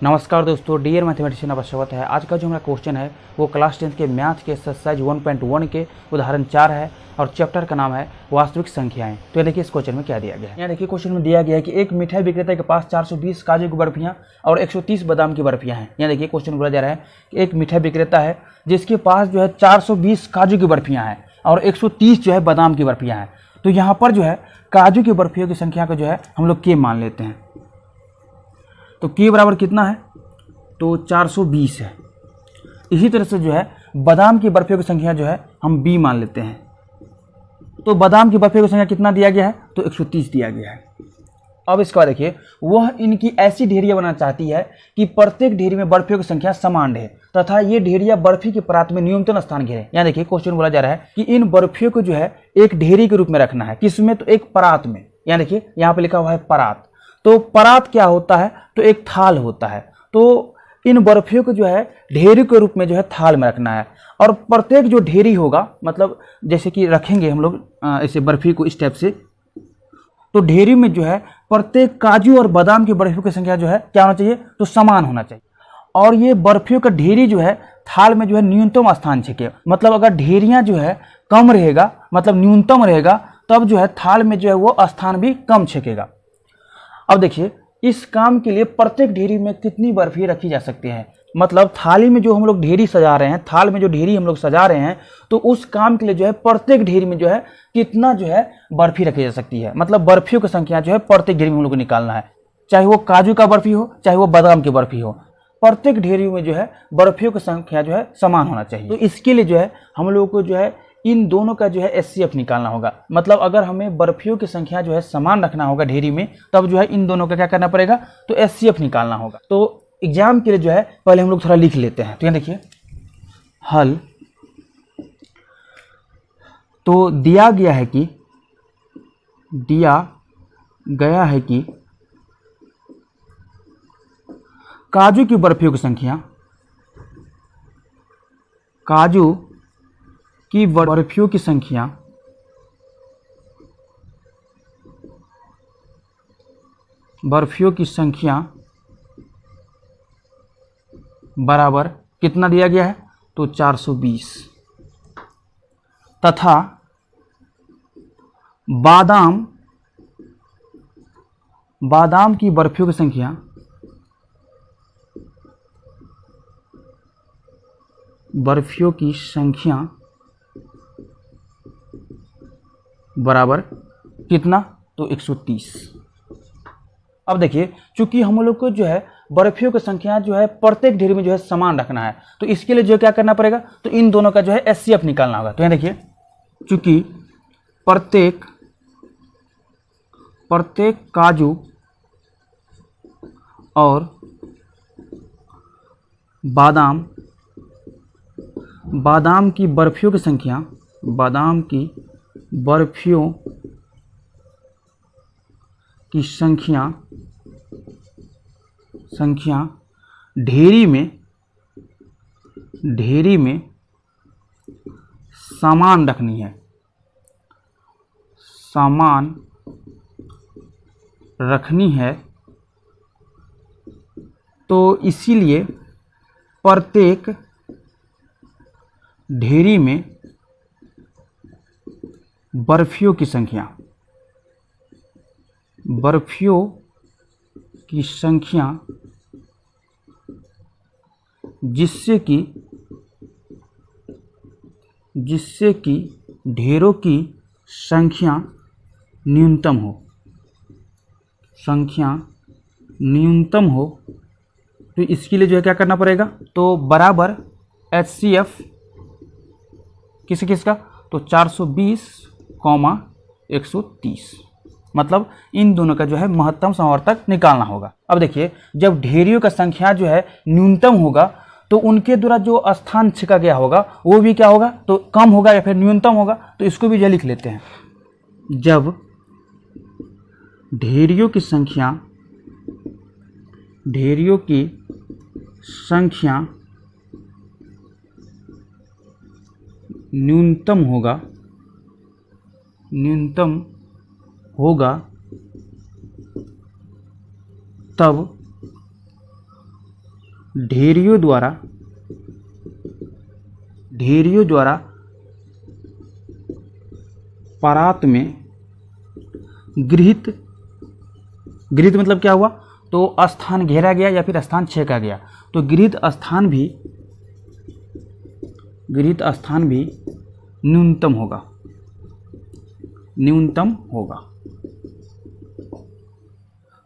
नमस्कार दोस्तों, dear mathematician आपका स्वागत है। आज का जो हमारा क्वेश्चन है वो क्लास 10 के मैथ के एक्सरसाइज 1.1 के उदाहरण 4 है और चैप्टर का नाम है वास्तविक संख्याएं। तो ये देखिए इस क्वेश्चन में क्या दिया गया है। यहाँ देखिए क्वेश्चन में दिया गया है कि एक मिठाई विक्रेता के पास 420 काजू की बर्फियां और 130 बादाम की बर्फियां हैं। यहाँ देखिए क्वेश्चन बोला जा रहा है कि एक मिठाई विक्रेता है जिसके पास जो है 420 काजू की बर्फियां हैं और 130 जो है बादाम की बर्फियां हैं। तो यहाँ पर जो है काजू की बर्फियों की संख्या को जो है हम लोग के मान लेते हैं। तो के बराबर कितना है, तो 420 है। इसी तरह से जो है बादाम की बर्फियों की संख्या जो है हम b मान लेते हैं। तो बादाम की बर्फियों की संख्या कितना दिया गया है, तो 130 दिया गया है। अब इसके बाद देखिए वह इनकी ऐसी ढेरियां बनाना चाहती है कि प्रत्येक ढेरी में बर्फियों की संख्या समान रहे तथा ये ढेरियां बर्फी के परात में न्यूनतम स्थान घेरे। यहाँ देखिए क्वेश्चन बोला जा रहा है कि इन बर्फियों को जो है एक ढेरी के रूप में रखना है। किसमें, तो एक परात में। यहाँ देखिए यहाँ पे लिखा हुआ है परात। तो परात क्या होता है, तो एक थाल होता है। तो इन बर्फियों को जो है ढेरी के रूप में जो है थाल में रखना है और प्रत्येक जो ढेरी होगा, मतलब जैसे कि रखेंगे हम लोग ऐसे बर्फी को इस टाइप से, तो ढेरी में जो है प्रत्येक काजू और बादाम की बर्फियों की संख्या जो है क्या होना चाहिए, तो समान होना चाहिए। और ये बर्फियों का ढेरी जो है थाल में जो है न्यूनतम स्थान छेके। मतलब अगर ढेरियां जो है कम रहेगा, मतलब न्यूनतम रहेगा, तब जो है थाल में जो है वो स्थान भी कम छेकेगा। अब देखिए इस काम के लिए प्रत्येक ढेरी में कितनी बर्फी रखी जा सकती है। मतलब थाली में जो हम लोग ढेरी सजा रहे हैं, थाल में जो ढेरी हम लोग सजा रहे हैं, तो उस काम के लिए जो है प्रत्येक ढेरी में जो है कितना जो है बर्फी रखी जा सकती है। मतलब बर्फियों की संख्या जो है प्रत्येक ढेरी में हम लोग को निकालना है, चाहे वो काजू का बर्फी हो चाहे वो बादाम की बर्फी हो। प्रत्येक ढेरी में जो है बर्फियों की संख्या जो है समान होना चाहिए। तो इसके लिए जो है हम लोग को जो है इन दोनों का जो है एचसीएफ निकालना होगा। मतलब अगर हमें बर्फियों की संख्या जो है समान रखना होगा ढेरी में, तब जो है इन दोनों का क्या करना पड़ेगा, तो एचसीएफ निकालना होगा। तो एग्जाम के लिए जो है पहले हम लोग थोड़ा लिख लेते हैं। तो यहाँ देखिए हल। तो दिया गया है कि काजू की बर्फियों की संख्या, काजू की बर्फियों की संख्या बराबर कितना दिया गया है, तो 420 तथा बादाम की बर्फियों की संख्या बराबर कितना, तो 130। अब देखिए चूंकि हम लोग को जो है बर्फियों की संख्या जो है प्रत्येक ढेरी में जो है समान रखना है, तो इसके लिए जो क्या करना पड़ेगा, तो इन दोनों का जो है एचसीएफ निकालना होगा। तो यहाँ देखिए चूंकि प्रत्येक काजू और बादाम की बर्फियों की संख्या ढेरी में समान रखनी है, तो इसीलिए प्रत्येक ढेरी में बर्फियों की संख्या जिससे कि ढेरों की संख्या न्यूनतम हो, तो इसके लिए जो है क्या करना पड़ेगा, तो बराबर एचसीएफ किसका, तो 420, 130। मतलब इन दोनों का जो है महत्तम समावर्तक निकालना होगा। अब देखिए जब ढेरियों का संख्या जो है न्यूनतम होगा, तो उनके द्वारा जो स्थान छिका गया होगा वो भी क्या होगा, तो कम होगा या फिर न्यूनतम होगा। तो इसको भी जो लिख लेते हैं। जब ढेरियों की संख्या न्यूनतम होगा तब ढेरियों द्वारा परात में गृहीत मतलब क्या हुआ, तो स्थान घेरा गया या फिर स्थान छेका गया, तो गृहीत स्थान भी न्यूनतम होगा।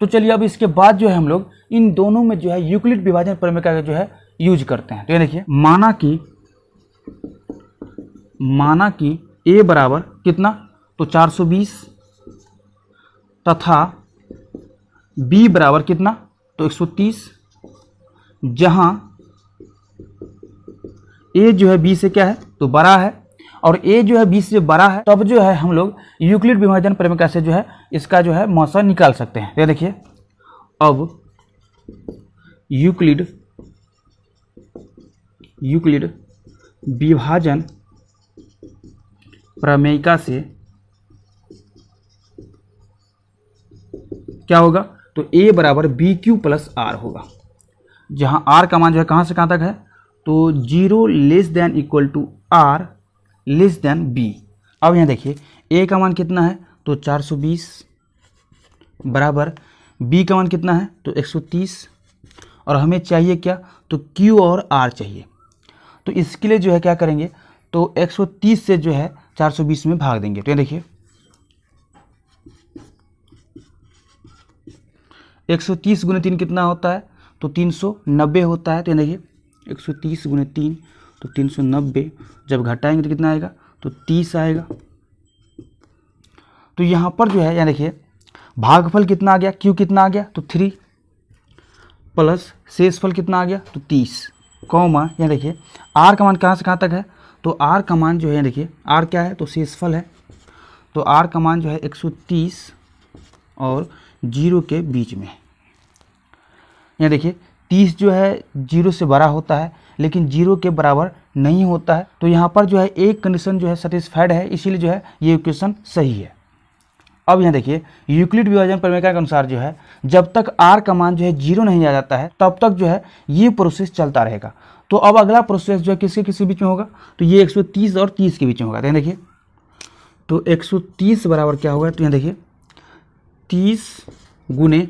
तो चलिए अब इसके बाद जो है हम लोग इन दोनों में जो है यूक्लिड विभाजन प्रमेय का जो है यूज करते हैं। तो ये देखिए, माना कि a बराबर कितना, तो 420 तथा b बराबर कितना, तो 130, जहां a जो है b से क्या है, तो बड़ा है और a जो है b से बड़ा है, तब जो है हम लोग यूक्लिड विभाजन प्रमेय से जो है इसका जो है मौसा निकाल सकते हैं। ये देखिए, अब यूक्लिड विभाजन प्रमेयिका से क्या होगा, तो a बराबर बी क्यू प्लस आर होगा, जहां r का मान जो है कहां से कहां तक है, तो 0 less than equal to r less than b। अब यहाँ देखिए a का मान कितना है, तो 420 बराबर b का मान कितना है, तो 130, और हमें चाहिए क्या, तो q और r चाहिए। तो इसके लिए जो है क्या करेंगे, तो 130 से जो है 420 में भाग देंगे। तो ये देखिए 130 गुने 3 कितना होता है, तो 390 होता है। तो ये देखिए 130 गुने 3 तो 390, जब घटाएंगे तो कितना आएगा, तो 30 आएगा। तो यहाँ पर जो है यहाँ देखिए भागफल कितना आ गया, q कितना आ गया, तो 3 प्लस शेषफल कितना आ गया, तो 30, कॉमा यहाँ देखिए r का मान कहाँ से कहाँ तक है, तो r का मान जो है देखिए r क्या है, तो शेषफल है, तो r का मान जो है 130 और 0 के बीच में। यहाँ देखिए 30 जो है 0 से बड़ा होता है लेकिन 0 के बराबर नहीं होता है, तो यहाँ पर जो है एक कंडीशन जो है सेटिस्फाइड है, इसीलिए जो है ये इक्वेशन सही है। अब यहाँ देखिए यूक्लिड विभाजन प्रमेय के अनुसार जो है जब तक r का मान जो है 0 नहीं आ जाता है तब तक जो है ये प्रोसेस चलता रहेगा। तो अब अगला प्रोसेस जो है किसके बीच में होगा, तो ये 130 और 30 के बीच में होगा। तो यहाँ देखिए तो 130 बराबर क्या होगा, तो यहाँ देखिए 30 गुने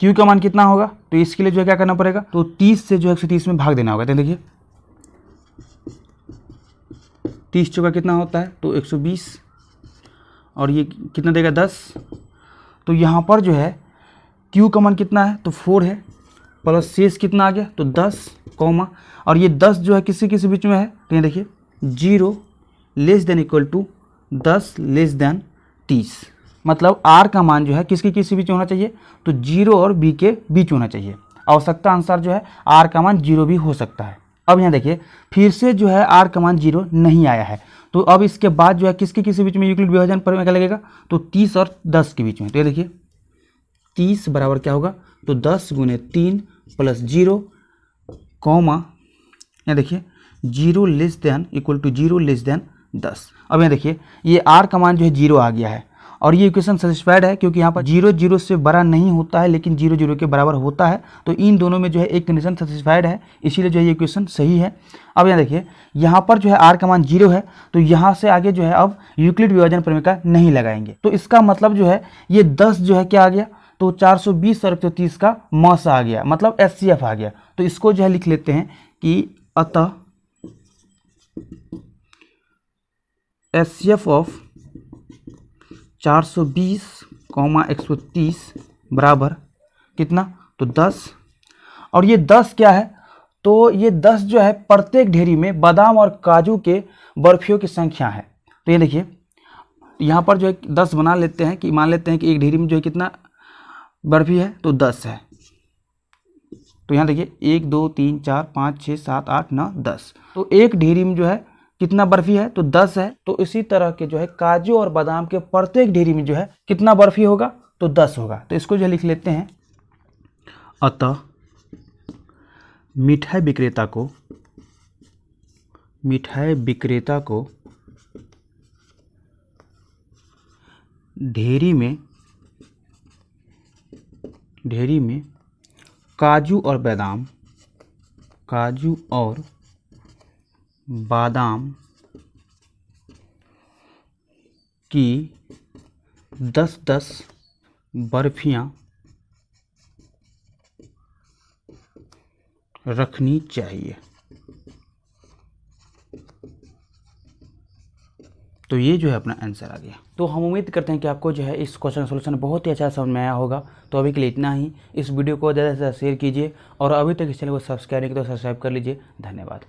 q का मान कितना होगा, तो इसके लिए जो है क्या करना पड़ेगा, तो 30 से जो है 130 में भाग देना होगा। तो देखिए 30 चौका कितना होता है, तो 120, और ये कितना देगा 10। तो यहाँ पर जो है q का मान कितना है, तो 4 है, प्लस शेष कितना आ गया, तो 10, कॉमा, और ये 10 जो है किसी बीच में है, तो ये देखिए 0 less than equal to 10 less than 30, मतलब r का मान जो है किसी बीच में होना चाहिए, तो 0 और b के बीच होना चाहिए। आवश्यकता अनुसार जो है r का मान 0 भी हो सकता है। अब यहाँ देखिए फिर से जो है r का मान 0 नहीं आया है, तो अब इसके बाद जो है किसके बीच में यूक्लिड विभाजन प्रमेय का लगेगा, तो 30 और 10 के बीच में। तो ये देखिए 30 बराबर क्या होगा, तो 10 गुने 3 प्लस 0, कॉमा यहाँ देखिए 0 less than equal to 0 less than 10। अब यहाँ देखिए ये r का मान जो है 0 आ गया है और ये इक्वेशन सेटिस्फाइड है, क्योंकि यहाँ पर 0 0 से बड़ा नहीं होता है लेकिन 0 0 के बराबर होता है। तो इन दोनों में जो है एक कंडीशन सेटिस्फाइड है, इसीलिए जो है ये इक्वेशन सही है। अब यहाँ देखिए यहाँ पर जो है r का मान 0 है, तो यहाँ से आगे जो है अब यूक्लिड विभाजन प्रमेय का नहीं लगाएंगे। तो इसका मतलब जो है ये 10 जो है क्या आ गया, तो 420 और 130 का मौसा आ गया, मतलब HCF आ गया। तो इसको जो है लिख लेते हैं कि अतः HCF ऑफ 420, 130 बराबर कितना, तो 10। और ये 10 क्या है, तो ये 10 जो है प्रत्येक ढेरी में बादाम और काजू के बर्फियों की संख्या है। तो ये देखिए यहाँ पर जो है 10 बना लेते हैं कि मान लेते हैं कि एक ढेरी में जो है कितना बर्फी है, तो 10 है। तो यहाँ देखिए 1 2 3 4 5 6 7 8 9 10, तो एक ढेरी में जो है कितना बर्फी है, तो 10 है। तो इसी तरह के जो है काजू और बादाम के प्रत्येक ढेरी में जो है कितना बर्फी होगा, तो 10 होगा। तो इसको जो लिख लेते हैं, अतः मिठाई विक्रेता को ढेरी में काजू और बादाम काजू और बादाम की 10-10 बर्फियां रखनी चाहिए। तो ये जो है अपना आंसर आ गया। तो हम उम्मीद करते हैं कि आपको जो है इस क्वेश्चन का सोल्यूशन बहुत ही अच्छा समझ में आया होगा। तो अभी के लिए इतना ही। इस वीडियो को ज़्यादा से ज़्यादा शेयर कीजिए और अभी तक इस चैनल को सब्सक्राइब नहीं किया तो सब्सक्राइब कर लीजिए। धन्यवाद।